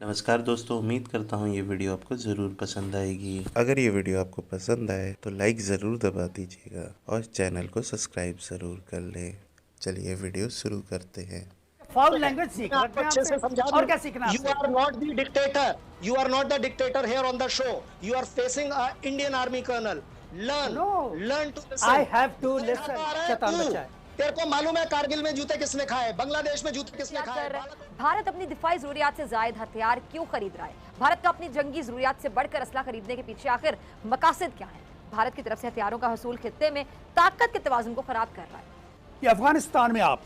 नमस्कार दोस्तों, उम्मीद करता हूँ ये वीडियो आपको ज़रूर पसंद आएगी। अगर ये वीडियो आपको पसंद आए तो लाइक ज़रूर दबा दीजिएगा और चैनल को सब्सक्राइब ज़रूर कर लें। चलिए वीडियो शुरू करते हैं। फाउल लैंग्वेज सीख आपको रखे हैं अच्छे से आपसे समझा और दूं। क्या सीखना You आपसे? are not the dictator. You are not the dictator here on the show. You are facing a Indian Army colonel. Learn. No. Learn to listen. I have to तेरे listen. हाथ आ रहा है शैतान तू। बच्चा है। तेरे को मालूम है कारगिल में जूते किसने खाए, बांग्लादेश में जूते किसने याद खाए। कर भारत अपनी दिफाई जरूरियात से जायद हथियार क्यों खरीद रहा है? भारत का अपनी जंगी जरूरियात से बढ़कर असला खरीदने के पीछे आखिर मकासद क्या है? भारत की तरफ से हथियारों का हसूल खित्ते में ताकत के तवाजुन को खराब कर रहा है। ये अफगानिस्तान में आप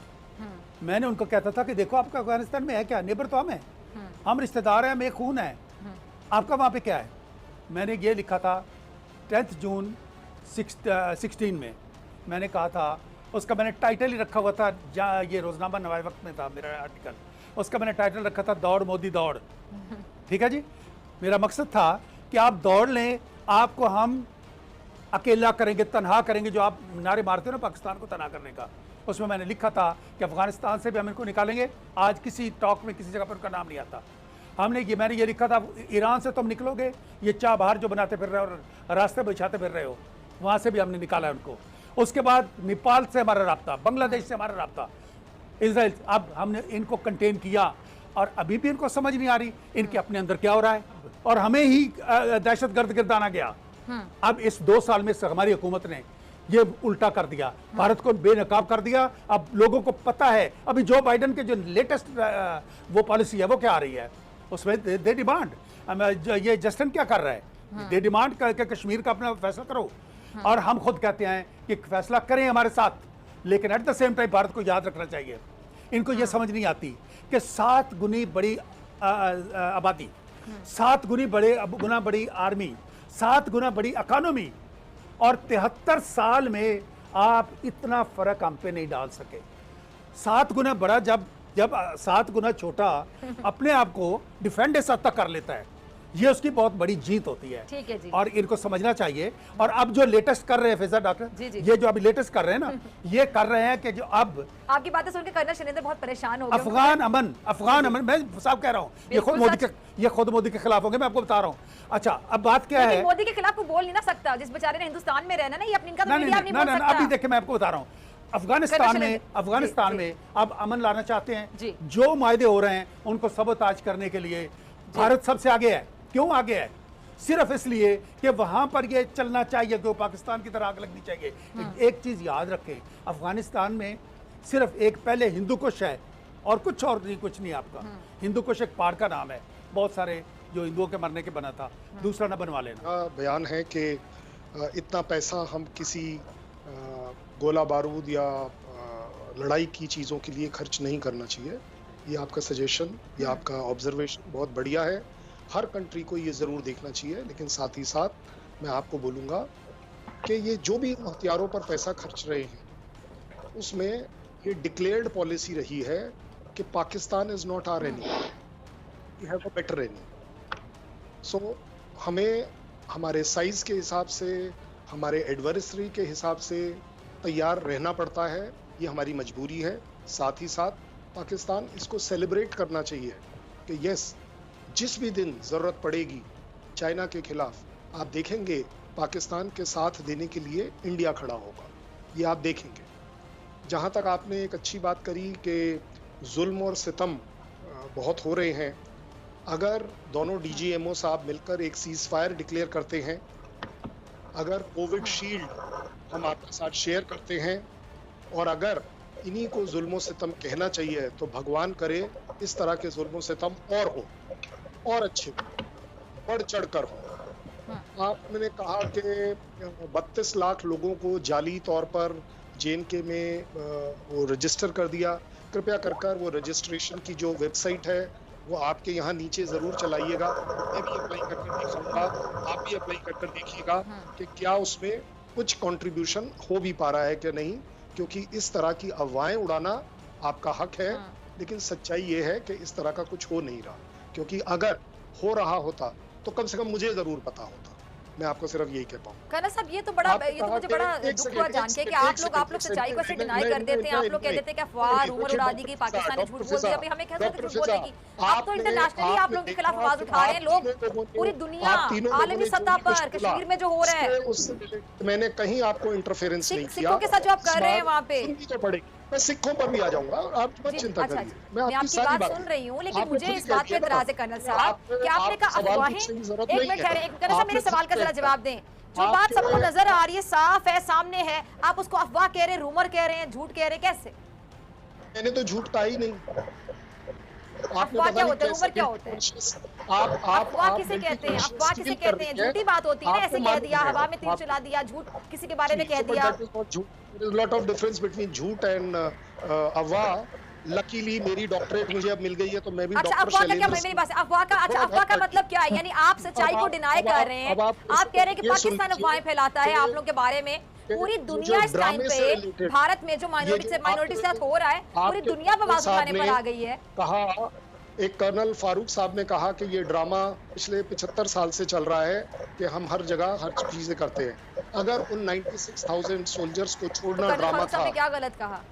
मैंने उनको कहता था कि देखो आपका अफगानिस्तान में है क्या, नेबर तो हम रिश्तेदार हैं, हमें खून है, आपका वहाँ पे क्या है? मैंने ये लिखा था 10 जून 16 में मैंने कहा था, उसका मैंने टाइटल ही रखा हुआ था, जहाँ ये रोजनामा नवाए वक्त में था मेरा आर्टिकल, उसका मैंने टाइटल रखा था दौड़ मोदी दौड़। ठीक है जी, मेरा मकसद था कि आप दौड़ लें, आपको हम अकेला करेंगे, तनहा करेंगे, जो आप नारे मारते हो ना पाकिस्तान को तनहा करने का। उसमें मैंने लिखा था कि अफगानिस्तान से भी हम इनको निकालेंगे। आज किसी टॉक में किसी जगह पर उनका नाम नहीं आता। मैंने ये लिखा था, ईरान से तुम निकलोगे, ये चाह बाहर जो बनाते फिर रहे हो और रास्ते बिछाते फिर रहे हो, वहाँ से भी हमने निकाला है उनको। उसके बाद नेपाल से हमारा राब्ता, बांग्लादेश से हमारा राब्ता, इसराइल, अब हमने इनको कंटेन किया और अभी भी इनको समझ नहीं आ रही इनके अपने अंदर क्या हो रहा है, और हमें ही दहशत गर्द गिरदाना गया। अब इस 2 साल में हमारी हुकूमत ने ये उल्टा कर दिया, भारत को बेनकाब कर दिया। अब लोगों को पता है, अभी जो बाइडन के जो लेटेस्ट वो पॉलिसी है वो क्या आ रही है, उसमें दे डिमांड, ये जस्टिन क्या कर रहा है, दे डिमांड करके कश्मीर का अपना फैसला करो, और हम खुद कहते हैं कि फैसला करें हमारे साथ, लेकिन at the same time Bharat को याद रखना चाहिए, इनको ये समझ नहीं आती कि 7 गुनी बड़ी आबादी, 7 गुना बड़ी आर्मी, 7 गुना बड़ी इकोनॉमी, और 73 साल में आप इतना फर्क हम पे नहीं डाल सके। 7 गुना बड़ा जब 7 गुना छोटा अपने आप को डिफेंड इस हद तक कर लेता है, ये उसकी बहुत बड़ी जीत होती है। ठीक है जी। और इनको समझना चाहिए। और अब जो लेटेस्ट कर रहे हैं फिजा डॉक्टर जी जी। ये जो अभी लेटेस्ट कर रहे हैं ना, ये कर रहे हैं कि जो अब आपकी बातें सुनकर कर्नल शैलेंद्र बहुत परेशान हो गए। अफगान अमन मैं साफ कह रहा हूँ, ये खुद मोदी के खिलाफ होंगे, मैं आपको बता रहा हूँ। अच्छा, अब बात क्या है, मोदी के खिलाफ को बोल नहीं ना सकता, जिस बेचारे ने हिंदुस्तान में रहना ना, ये अपनी इनका तो मीडिया नहीं बोल सकता। अभी देखिए मैं आपको बता रहा हूँ, अफगानिस्तान में अब अमन लाना चाहते हैं, जो मायदे हो रहे हैं उनको सबोताज करने के लिए भारत सबसे आगे है। क्यों आगे है? सिर्फ इसलिए कि वहां पर ये चलना चाहिए कि पाकिस्तान की तरह आग लगनी चाहिए। एक चीज याद रखें, अफगानिस्तान में सिर्फ एक पहले हिंदू कुश है और कुछ नहीं आपका। हिंदू कुश एक पहाड़ का नाम है, बहुत सारे जो हिंदुओं के मरने के बना था, दूसरा ना बनवा लेना। बयान है कि इतना पैसा हम किसी गोला बारूद या लड़ाई की चीज़ों के लिए खर्च नहीं करना चाहिए। ये आपका सजेशन, ये आपका ऑब्जर्वेशन बहुत बढ़िया है। हर कंट्री को ये ज़रूर देखना चाहिए, लेकिन साथ ही साथ मैं आपको बोलूँगा कि ये जो भी हथियारों पर पैसा खर्च रहे हैं, उसमें ये डिक्लेयर्ड पॉलिसी रही है कि Pakistan is not our enemy, we have a better enemy. So हमें हमारे साइज़ के हिसाब से, हमारे एडवर्सरी के हिसाब से तैयार रहना पड़ता है, ये हमारी मजबूरी है। साथ ही साथ पाकिस्तान इसको सेलिब्रेट करना चाहिए कि यस, जिस भी दिन ज़रूरत पड़ेगी चाइना के खिलाफ, आप देखेंगे पाकिस्तान के साथ देने के लिए इंडिया खड़ा होगा, ये आप देखेंगे। जहाँ तक आपने एक अच्छी बात करी कि जुल्म और सितम बहुत हो रहे हैं, अगर दोनों डीजीएमओ साहब मिलकर एक सीज फायर डिक्लेयर करते हैं, अगर कोविड शील्ड हम आपके साथ शेयर करते हैं, और अगर इन्हीं को जुल्म सितम कहना चाहिए, तो भगवान करे इस तरह के जुल्म सितम और हो, और अच्छे हो, बढ़ चढ़ कर हो। आपने कहा कि 32 लाख लोगों को जाली तौर पर जेएनके में वो रजिस्टर कर दिया। कृपया कर वो रजिस्ट्रेशन की जो वेबसाइट है वो आपके यहाँ नीचे ज़रूर चलाइएगा। मैं भी अप्लाई कर देखूँगा, आप भी अप्लाई कर देखिएगा कि क्या उसमें कुछ कंट्रीब्यूशन हो भी पा रहा है कि नहीं, क्योंकि इस तरह की अफवाहें उड़ाना आपका हक है, लेकिन सच्चाई ये है कि इस तरह का कुछ हो नहीं रहा। क्योंकि अगर हो रहा होता तो कम से कम मुझे ज़रूर पता होता। मैं आपको सिर्फ यही कह पाऊँ। कर्नल साहब, ये तो मुझे बड़ा दुख हुआ जान के कि आप लोग सच्चाई को ऐसे डिनाई कर देते हैं। आप लोग कह देते हैं कि अफवाह, रूमर उड़ा दी गई, पाकिस्तान ने झूठ बोल दिया। अभी हमें क्या झूठ बोलेगी? आप तो इंटरनेशनली आप लोग के खिलाफ आवाज उठा रहे हैं। लोग पूरी दुनिया, आलमी सतह पर कश्मीर में जो हो रहा है, मैंने कहीं आपको इंटरफेरेंस नहीं किया। सिखों के साथ जो आप कर रहे हैं वहाँ पे, मैं सिखों पर भी आ जाऊंगा, आप मत चिंता अच्छा, करिए। मैं आपकी बात सुन रही हूँ, लेकिन मुझे इस बात पे एतराज है कर्नल साहब कि आपने कहा अफवाहें। एक मिनट ठहरे, कर्नल साहब मेरे सवाल का जरा जवाब दें। जो बात सबको नजर आ रही है, साफ है, सामने है, आप उसको अफवाह कह रहे हैं, रूमर कह रहे हैं, झूठ कह रहे हैं, कैसे? मैंने तो झूठ कहा ही नहीं। अफवाह क्या होता है, रूमर क्या होता है? अफवाह किसे कहते हैं? अफवाह किसे कहते हैं? झूठी बात होती है ना, ऐसे कह दिया, हवा में तीर चला दिया, झूठ किसी के बारे में कह दिया। लॉट ऑफ डिफरेंस बिटवीन झूठ एंड अफवाह। लकीली मेरी डॉक्टरेट मुझे अब मिल गई है, तो मैं भी अच्छा, अफवाह का क्या, मेरी बात, अफवाह का मतलब क्या है? यानी आप सच्चाई को डिनाई कर रहे हैं, आप कह रहे हैं कि पाकिस्तान अफवाहें फैलाता है आप लोग के बारे में। पूरी दुनिया इस टाइम पे भारत में जो माइनॉरिटी से हो रहा है, पूरी दुनिया पे आवाज उठाने पर आ गई है। कहा, एक कर्नल फारूक साहब ने कहा कि ये ड्रामा पिछले 75 साल से चल रहा है कि हम हर जगह हर चीजें करते हैं। अगर उन 96,000 सोल्जर्स को छोड़ना ड्रामा था, क्या गलत कहा?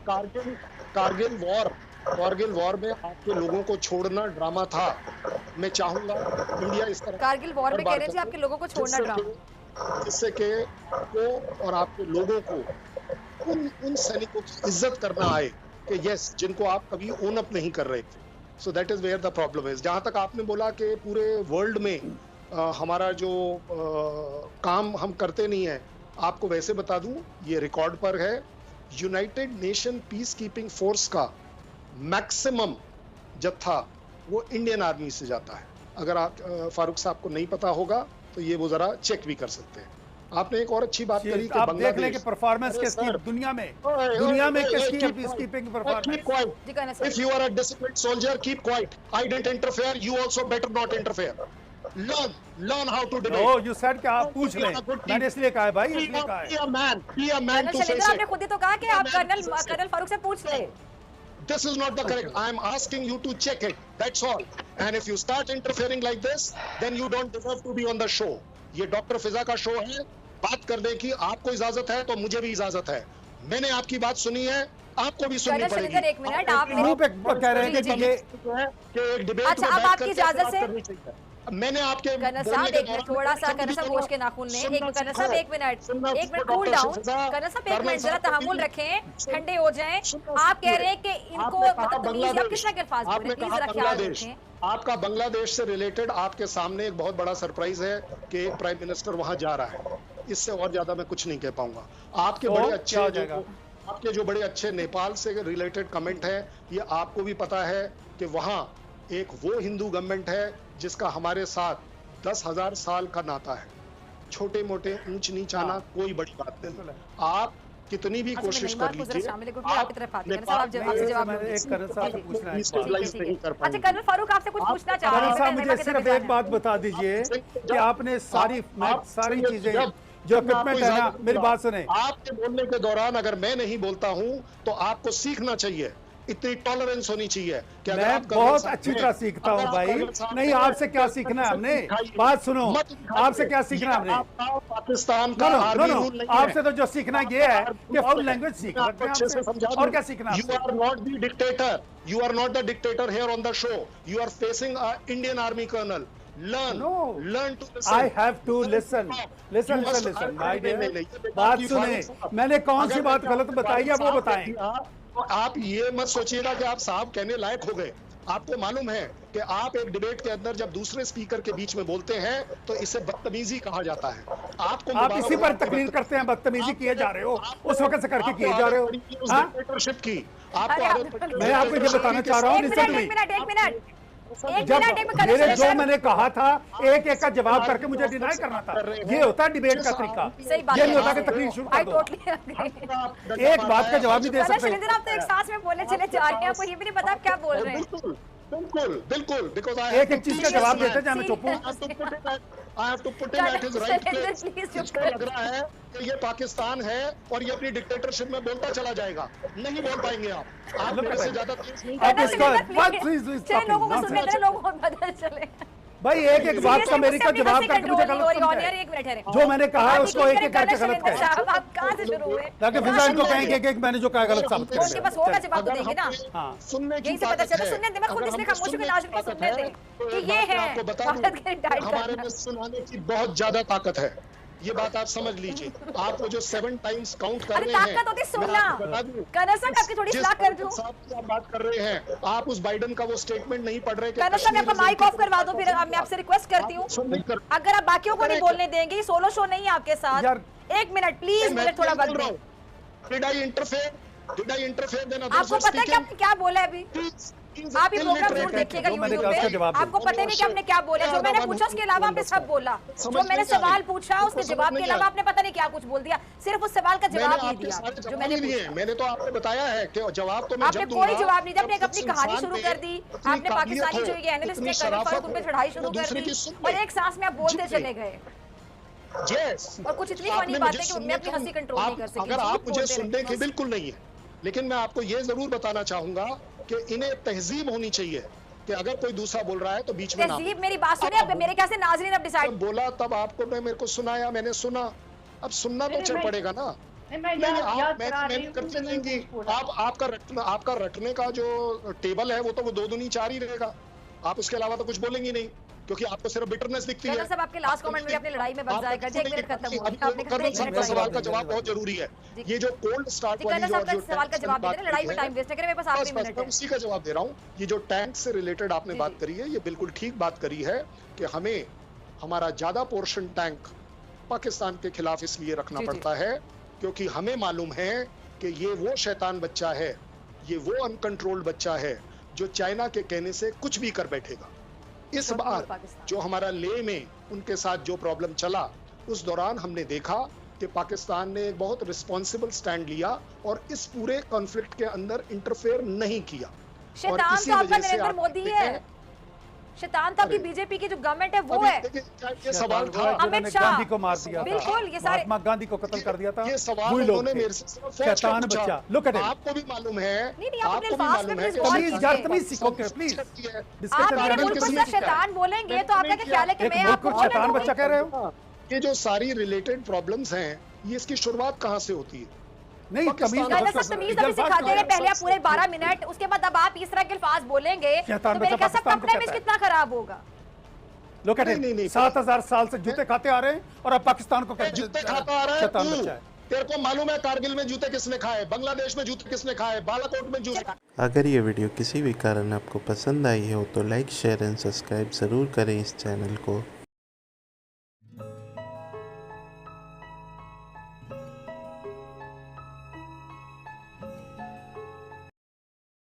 कारगिल वॉर में आपके लोगों को छोड़ना ड्रामा था। मैं चाहूंगा इंडिया इस तरह कारगिल वॉर में कह रहे थे आपके लोगों को छोड़ना ड्रामा, जिससे कि को और आपके लोगों को उन सैनिकों की इज्जत करना आए कि यस, जिनको आप कभी ओन अप नहीं कर रहे थे। So that is where the problem is. जहां तक आपने बोला कि पूरे वर्ल्ड में हमारा जो काम हम करते नहीं है, आपको वैसे बता दूं, ये रिकॉर्ड पर है, United nation peace keeping force का मैक्सिमम जत्था वो इंडियन आर्मी से जाता है। अगर आप फारूक साहब को नहीं पता होगा तो ये वो जरा चेक भी कर सकते हैं। आपने एक और अच्छी बात करी कि आप देख लें कि परफॉर्मेंस किसकी दुनिया में किसकी peacekeeping performance. If you are a disciplined soldier, keep quiet. I didn't interfere. You also better not interfere. Learn how to debate. Oh, you said कि आप पूछ लें। मैंने इसलिए कहा है भाई, इसलिए कहा है। Be a man to face it. आपने खुद ही तो कहा कि आप कर्नल फारूक से पूछ लें। This is not the correct. I am asking you to check it. That's all. And if you start interfering like this, then you don't deserve to be on the show. ये doctor फिजा का show है, बात करने की आपको इजाजत है तो मुझे भी इजाजत है। मैंने आपकी बात सुनी है, आपको भी सुननी पड़ेगी। एक मिनट, आप कह रहे हैं कि एक डिबेट अच्छा, अब आपकी इजाजत से मैंने आपके कर्नल साहब एक मिनट, थोड़ा सा कर्नल साहब होश के नाखून लें। कर्नल साहब एक मिनट कूल डाउन। कर्नल साहब एक मिनट जरा तहम्मुल रखें, ठंडे हो जाएं। आप कह रहे हैं कि इनको मतलब आप किस तरह के अल्फाज बोल रहे हैं, प्लीज जरा ख्याल रखें। आपका बांग्लादेश से रिलेटेड आपके सामने एक बहुत बड़ा सरप्राइज है कि एक प्राइम मिनिस्टर वहां जा रहा है। इससे और ज्यादा मैं कुछ नहीं कह पाऊंगा। आपके जो बड़े अच्छे नेपाल से रिलेटेड कमेंट है, ये आपको भी पता है कि वहां एक वो हिंदू गवर्नमेंट है जिसका हमारे साथ 10,000 साल का नाता है। छोटे मोटे ऊंच नीच आना कोई बड़ी बात नहीं। आप कितनी भी कोशिश कर लीजिए, अच्छा कर्नल फारूक आपसे कुछ पूछना चाह रहे हैं। मुझे सिर्फ एक बात बता दीजिए कि आपने सारी चीजें जो इक्विपमेंट है ना, मेरी बात सुने। आपके बोलने के दौरान अगर मैं नहीं बोलता हूं तो आपको सीखना चाहिए, इतनी टॉलरेंस होनी चाहिए कि अगर मैं बहुत अच्छी तरह सीखता हूँ भाई। नहीं, आपसे क्या सीखना है हमने? बात सुनो, आपसे क्या सीखना है हमने? पाकिस्तान का आर्मी रूल नहीं है। आपसे तो जो सीखना ये है कि फुल लैंग्वेज सीख और क्या सीखना? You are not the dictator, you are not the dictator here on the show. You are facing Indian army colonel. Learn to listen. I have to listen. Listen. My dear, बात सुने। मैंने कौन सी बात गलत बताई है वो बताएं। आप ये मत सोचिएगा कि आप साहब कहने लायक हो गए। आपको मालूम है कि आप एक डिबेट के अंदर जब दूसरे स्पीकर के बीच में बोलते हैं तो इसे बदतमीजी कहा जाता है। आप इसी पर तकरीर करते हैं, बदतमीजी किए जा रहे हो, उस वक्त से करके किए जा रहे हो। डिक्टेटरशिप की आपको मैं आपको ये बताना चाह रहा हूँ। एक जो मैंने कहा था एक का जवाब करके मुझे डिनाई करना था। ये होता है डिबेट का तरीका। ये नहीं होता कि तकरीर शुरू कर दो। एक बात का जवाब नहीं दे सकते। आप तो एक सांस में बोलने चले जा रहे हैं, आपको ये भी नहीं पता आप क्या बोल रहे हैं। बिल्कुल बिकॉज़ एक चीज का जवाब देते हैं, मैं चुप हूं। I have to put him at his right place. इसको लग रहा है कि ये पाकिस्तान है और ये अपनी डिक्टेटरशिप में बोलता चला जाएगा। नहीं बोल पाएंगे आप मेरे से ज्यादा तेज नहीं। लोगों को सुनने दें, लोगों को बदल चले। भाई एक एक बात का मेरी का जवाब करके मुझे गलत समझा है। एक मिनट ठहरे। जो मैंने कहा है उसको एक एक करके गलत शर्मिंदा कहे। साहब, आप कहाँ से शुरू हुए? डॉक्टर फिजा इनको कहें कि एक मैंने जो कहा गलत साबित उनके पास होगा करें। जवाब तो देंगे ना। हाँ। सुनने की यहीं से पता ताकत चला, है। सुनने दे, मैं खुद अगर इसलिए हमें खामोशी में सुनने नाज़िम की को ताकत सुनने है, दे तो कि एक ये बात मैं है आपको बता दूं, भारत के डाइट हमारे करना। में सुनाने की बहुत ज्यादा ताकत है। ये बात आप समझ लीजिए। आप वो जो 7 टाइम्स काउंट कर अरे रहे हैं, ताकत होती है मैं सुनना। आपको बता दूं, कर्नल साहब, आपकी थोड़ी जिस इस्लाह कर दूं। साहब की आप बात कर रहे हैं, आप उस बाइडेन का वो स्टेटमेंट नहीं पढ़ रहे कि कर्नल साहब, आपका माइक ऑफ करवा दो, फिर मैं आपसे रिक्वेस्ट करती हूँ, अगर आप बाकियों को नहीं बोलने देंगे, सोलो शो नहीं है आपके साथ। यार, एक मिनट प्लीज, मुझे थोड़ा वक्त दें। Did I interfere? Did I interfere? Then others आपको were पता है कि speaking. आपने क्या बोला है अभी? He's आप ये प्रोग्राम जरूर illiterate. देखिएगा जो मैंने यूट्यूब कहा उसका पे। जवाब आपको पता नहीं कि आपने क्या बोला। जो मैंने पूछा उसके अलावा आपने सब बोला। जो मैंने सवाल पूछा उसके जवाब के अलावा आपने पता नहीं क्या कुछ बोल दिया। सिर्फ उस सवाल का जवाब नहीं दिया जो मैंने पूछा। मैंने तो आपको बताया है कि जवाब तो मैं आपने जब दूंगा, कोई जवाब नहीं दिया। आपने जब अपनी उस कहानी इंसान शुरू पे कर दी। इतनी आपने पाकिस्तानी काबिलियत जो है, ये एनालिस्ट इतनी है कर्नल शराफत फारूक, उन पे है, चढ़ाई वो शुरू कर दूसरे दी की सुन और ले। एक सांस में आप बोलते जी। चले गए। Yes. और कुछ इतनी आपने फनी बात मुझे है कि सुनने मैं अपनी का- हंसी कंट्रोल नहीं कर सकी। अगर झूठ आप मुझे बोलते सुनने रहते की हैं। बिल्कुल नहीं है, लेकिन मैं आपको ये जरूर बताना चाहूंगा कि इन्हें तहजीब होनी चाहिए कि अगर कोई दूसरा बोल रहा है तो बीच में ना तहजीब, मेरी बात सुनिए। अब मेरे ख्याल से नाज़रीन अब जब डिसाइड बोला तब आपको मेरे को सुनाया, मैंने सुना, अब सुनना तो चल पड़ेगा ना। मैं नहीं, आप याद करा रही मैंने हूँ करते कि रहेंगी। पूरा। आपका रटने का जो टेबल है वो तो वो 2 दूनी 4 ही रहेगा। आप उसके अलावा तो कुछ बोलेंगी नहीं, क्योंकि आपको सिर्फ बिटरनेस दिखती है। कर्नल साहब, आपके लास्ट कमेंट में अपनी लड़ाई में बंद जाया कर दिया। 1 मिनट खत्म हो गया। आपने कहा कर्नल साहब का 1 सवाल मिनट का जवाब बहुत जरूरी है। जी। ये जो कोल्ड स्टार्ट जी, वाली कर्नल जो साहब का जो सवाल का टैंक्स जवाब की दे दें, लड़ाई में बात टाइम वेस्ट न करें, मेरे पास आखिरी बस मिनट मैं है। उसी का जवाब दे रहा हूँ। ये जो टैंक से रिलेटेड आपने जी, बात जी। करी है, ये बिल्कुल ठीक बात करी है कि हमें हमारा ज्यादा पोर्शन टैंक पाकिस्तान के खिलाफ इसलिए रखना जी, जी। पड़ता है क्योंकि हमें मालूम है कि ये वो शैतान बच्चा है, ये वो अनकंट्रोल्ड बच्चा है जो चाइना के कहने से कुछ भी कर बैठेगा। इस और बार पाकिस्तान। जो हमारा ले में उनके साथ जो प्रॉब्लम चला, उस दौरान हमने देखा कि पाकिस्तान ने एक बहुत रिस्पॉन्सिबल स्टैंड लिया और इस पूरे कॉन्फ्लिक्ट के अंदर इंटरफेयर नहीं किया। और शैतान इसी तो आपका वजह से नरेंद्र आप मोदी देखते है। हैं, शैतान तो आपकी अरे। बीजेपी की जो गवर्नमेंट है वो अभी है। देखिए, ये सवाल था। अमित जिन्होंने शाह। गांधी को मार दिया था, बिल्कुल, ये सारे- महात्मा गांधी को कत्ल कर दिया था, ये सवाल वही लोग उन्होंने थे। मेरे से सिर्फ फौज का शैतान पूछा। बच्चा, look at him। आपको भी मालूम है, नहीं, आप अपने आपको भी अल्फाज मालूम में है प्लीज कि गौर प्लीज कीजिए। यार प्लीज सीखो के प्लीज आप डिस्कशन मेरे करने मुल्क में को किसी सिर्फ चीज का है। शैतान बोलेंगे तो आपका क्या ख्याल है कि एक मैं मुल्क आपको को बोलने शैतान दूं? बच्चा कह रहे हो? ये जो सारी रिलेटेड प्रॉब्लम्स हैं, ये इसकी शुरुआत कहाँ से होती है? नहीं, पाकिस्तान तमीज का कर्नल का साहब, तमीज इज्जत अभी बात सिखाते करो। हैं। पहले आप पूरे 12 मिनट, उसके बाद अब आप इस तरह के अल्फाज बोलेंगे तो शैतान मेरे बच्चा ख्याल से पाकिस्तान को अपना इमेज कहता है। कितना खराब होगा। लोग कहते नहीं, हैं नहीं, 7000 साल से जूते खाते आ रहे हैं और अब पाकिस्तान को कहते जूते हैं खाता आ रहा है शैतान तू। बच्चा है। तेरे को मालूम है कारगिल में जूते किसने खाए, बांग्लादेश में जूते किसने खाए, बालाकोट में जूते। अगर ये वीडियो किसी भी कारण आपको पसंद आई हो तो लाइक शेयर एंड सब्सक्राइब ज़रूर करें इस चैनल को